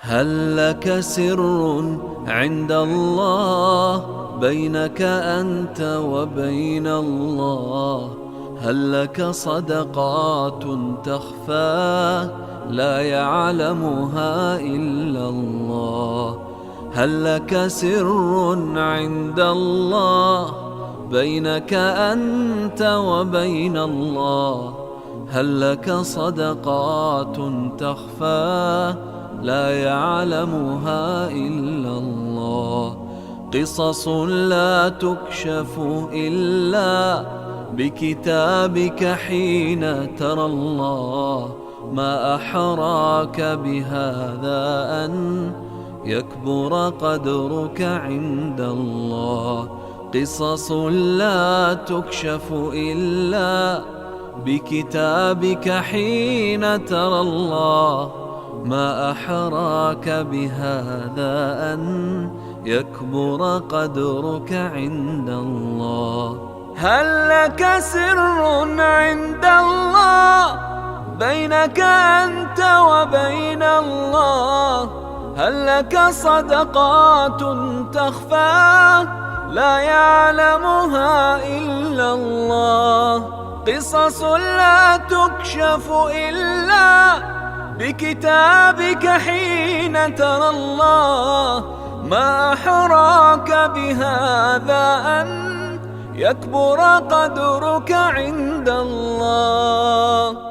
هل لك سر عند الله بينك أنت وبين الله؟ هل لك صدقات تخفى لا يعلمها إلا الله؟ هل لك سر عند الله بينك أنت وبين الله؟ هل لك صدقات تخفى لا يعلمها إلا الله؟ قصص لا تكشف إلا بكتابك حين ترى الله. ما أحراك بهذا أن يكبر قدرك عند الله. قصص لا تكشف إلا بكتابك حين ترى الله. ما أحراك بهذا أن يكبر قدرك عند الله. هل لك سر عند الله بينك أنت وبين الله؟ هل لك صدقات تخفى لا يعلمها إلا الله؟ قصص لا تكشف إلا بكتابك حين ترى الله. ما أحراك بهذا أن يكبر قدرك عند الله.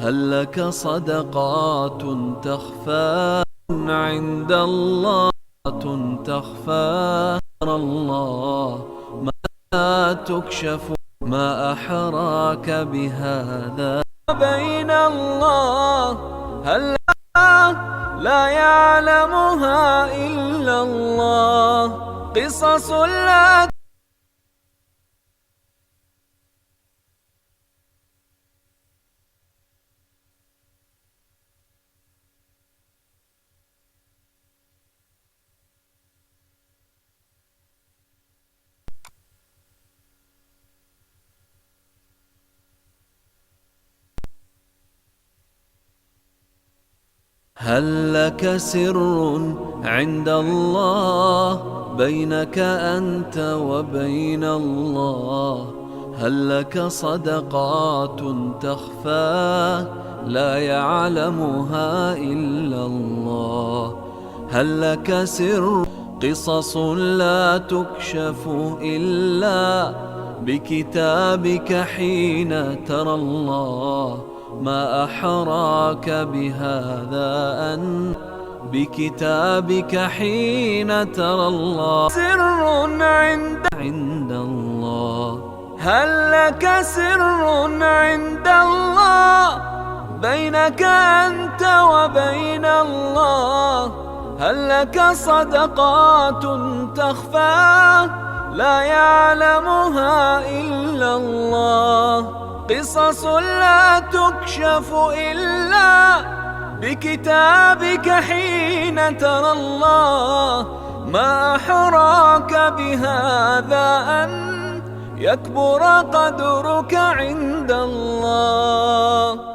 هل لك صدقات تخفى عند الله تخفى الله؟ ما تكشف. ما أحراك بهذا بين الله؟ هل لا يعلمها إلا الله؟ قصص لا هل لك سر عند الله بينك أنت وبين الله؟ هل لك صدقات تخفى لا يعلمها إلا الله؟ هل لك سر قصص لا تكشف إلا بكتابك حين ترى الله. ما أحراك بهذا أن بكتابك حين ترى الله. سر عند الله. هل لك سر عند الله بينك أنت وبين الله؟ هل لك صدقات تخفى لا يعلمها إلا الله؟ قصص لا تكشف إلا بكتابك حين ترى الله. ما أحراك بهذا أن يكبر قدرك عند الله.